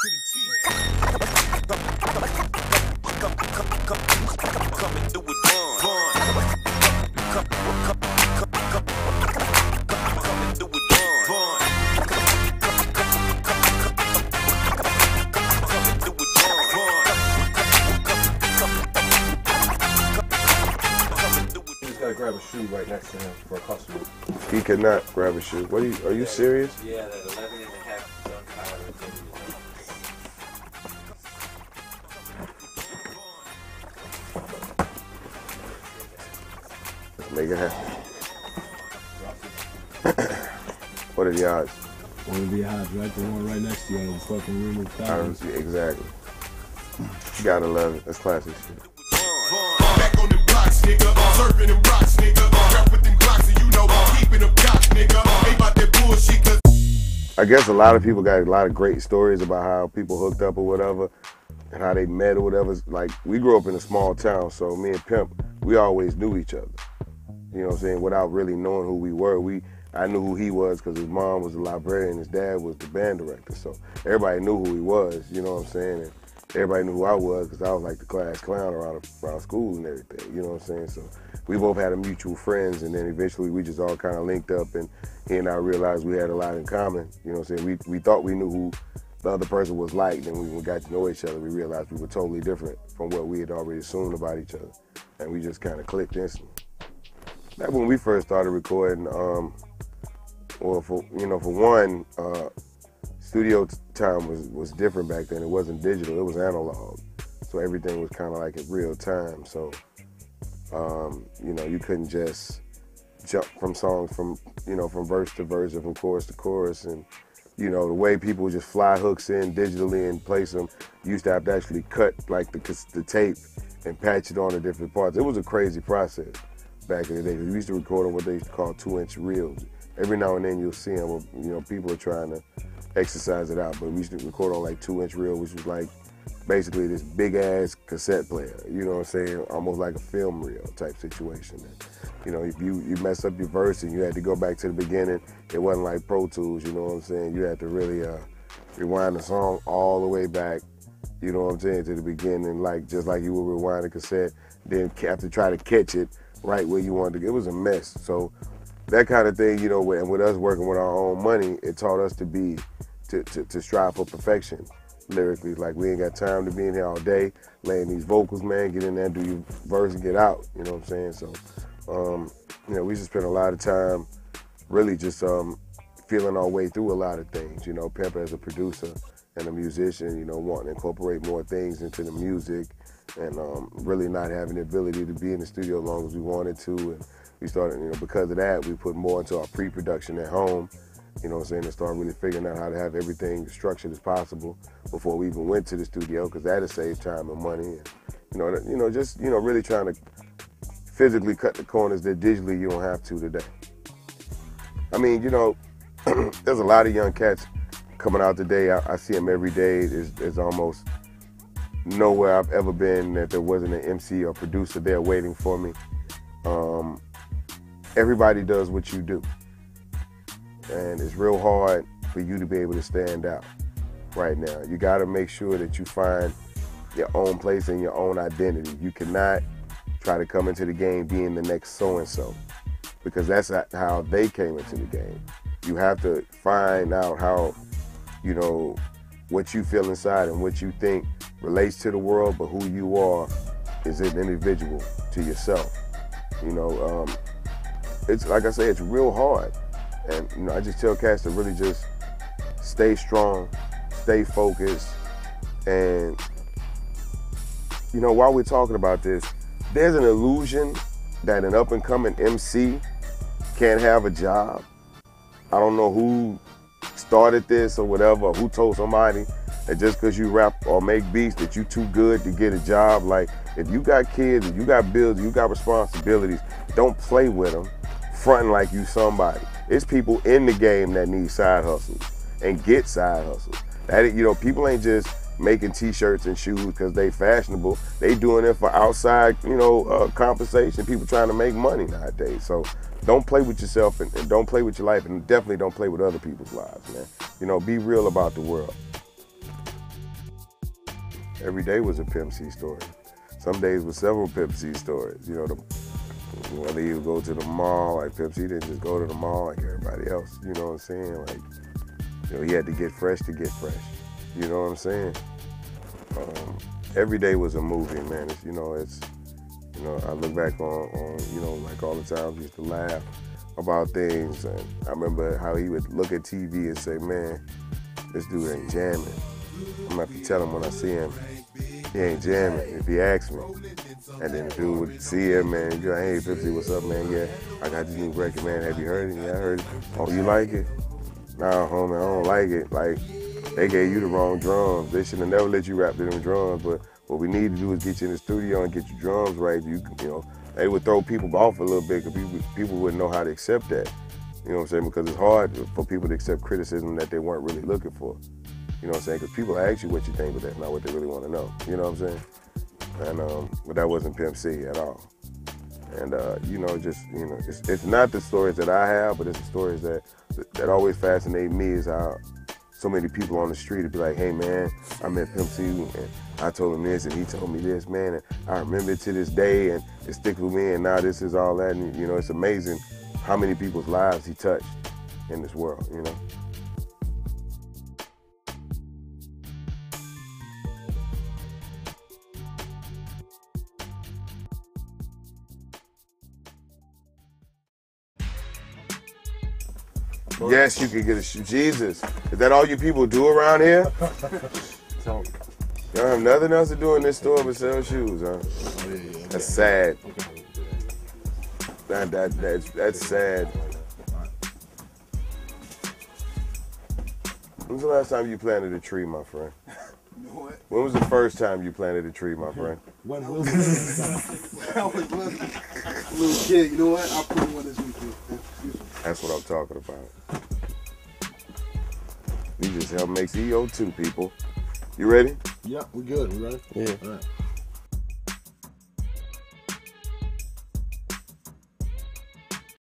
Coming through with Bun. Coming through with Bun. Coming through with Bun. He's gotta grab a shoe right next to him for a customer. He cannot grab a shoe. What are you serious? Yeah, that 11.5 dunk power. Let's make it happen. What are the odds? One of the odds, right? The one right next to you in the fucking room of I don't see exactly. You gotta love it. That's classic shit. Back on the blocks, nigga. Surfing them rocks, nigga. Rap with them blocks, and you know I'm keeping them cops, nigga. Ain't about that bullshit, cause I guess a lot of people got a lot of great stories about how people hooked up or whatever and how they met or whatever. Like, we grew up in a small town, so me and Pimp, we always knew each other. You know what I'm saying? Without really knowing who we were. I knew who he was because his mom was a librarian, his dad was the band director. So everybody knew who he was, you know what I'm saying? And everybody knew who I was because I was like the class clown around school and everything, you know what I'm saying? So we both had a mutual friends, and then eventually we just all kind of linked up, and he and I realized we had a lot in common, you know what I'm saying? We thought we knew who the other person was like, then when we got to know each other, we realized we were totally different from what we had already assumed about each other, and we just kind of clicked instantly. Back when we first started recording, well, for one, studio time was different back then. It wasn't digital, it was analog. So everything was kind of like in real time. So, you couldn't just jump from songs from verse to verse or from chorus to chorus. And, the way people would just fly hooks in digitally and place them, you used to have to actually cut like the tape and patch it on to different parts. It was a crazy process back in the day. We used to record on what they used to call 2-inch reels. Every now and then you'll see them where, people are trying to exercise it out, but we used to record on like 2-inch reel, which was like basically this big ass cassette player, you know what I'm saying? Almost like a film reel type situation. And, if you mess up your verse and you had to go back to the beginning, it wasn't like Pro Tools, you know what I'm saying? You had to really rewind the song all the way back, you know what I'm saying, to the beginning, just like you would rewind a cassette, then have to try to catch it right where you wanted to. It was a mess. So that kind of thing, and with us working with our own money, it taught us to strive for perfection lyrically. Like, we ain't got time to be in here all day laying these vocals, man. Get in there, do your verse, and get out. You know what I'm saying? So, we just spent a lot of time really just feeling our way through a lot of things. Pimp as a producer and a musician, wanting to incorporate more things into the music and really not having the ability to be in the studio as long as we wanted to. And we started, because of that, we put more into our pre-production at home, and started really figuring out how to have everything structured as possible before we even went to the studio, because that'd save time and money. And, just really trying to physically cut the corners that digitally you don't have to today. I mean, there's a lot of young cats coming out today. I see them every day. There's almost nowhere I've ever been that there wasn't an MC or producer there waiting for me. Everybody does what you do. And it's real hard for you to be able to stand out right now. You gotta make sure that you find your own place and your own identity. You cannot try to come into the game being the next so-and-so, because that's not how they came into the game. You have to find out how, what you feel inside and what you think relates to the world, but who you are is an individual to yourself. It's like I say, it's real hard. And, I just tell cats to really just stay strong, stay focused. And, while we're talking about this, there's an illusion that an up-and-coming MC can't have a job. I don't know who started this or whatever, or who told somebody that just because you rap or make beats that you too good to get a job. Like, if you got kids, if you got bills, if you got responsibilities, don't play with them, fronting like you somebody. It's people in the game that need side hustles and get side hustles. People ain't just making t-shirts and shoes because they fashionable. They doing it for outside, compensation. People trying to make money nowadays. So don't play with yourself and don't play with your life, and definitely don't play with other people's lives, man. Be real about the world. Every day was a Pimp C story. Some days with several Pimp C stories. You know, whether you go to the mall, like Pimp C didn't just go to the mall like everybody else. You know what I'm saying? Like, you know, he had to get fresh to get fresh. You know what I'm saying? Every day was a movie, man. You know, I look back on, you know, like all the times we used to laugh about things. And I remember how he would look at TV and say, man, this dude ain't jamming. I'm gonna have to tell him when I see him, he ain't jamming if he asks me. And then the dude would see him and be like, hey, 50, what's up, man? Yeah, I got this new record, man. Have you heard it? Yeah, I heard it. Oh, you like it? Nah, homie, I don't like it. Like, they gave you the wrong drums. They should have never let you rap to them drums, but what we need to do is get you in the studio and get your drums right. You know, they would throw people off a little bit because people wouldn't know how to accept that. You know what I'm saying? Because it's hard for people to accept criticism that they weren't really looking for. You know what I'm saying? Because people ask you what you think, but that's not what they really want to know. You know what I'm saying? And but that wasn't Pimp C at all. And you know, just it's not the stories that I have, but it's the stories that always fascinate me is how so many people on the street would be like, hey man, I met Pimp C and I told him this and he told me this, man, and I remember it to this day and it sticks with me and now this is all that. And you know, it's amazing how many people's lives he touched in this world, you know. Yes, you can get a shoe. Jesus, is that all you people do around here? Y'all have nothing else to do in this store but sell shoes, huh? That's sad. That's sad. When's the last time you planted a tree, my friend? When was the first time you planted a tree, my friend? When was it? I was a little kid. You know what? I'll put one this weekend. That's what I'm talking about. You just helped make CO2, people. You ready? Yeah, we good. We ready? Yeah. All right.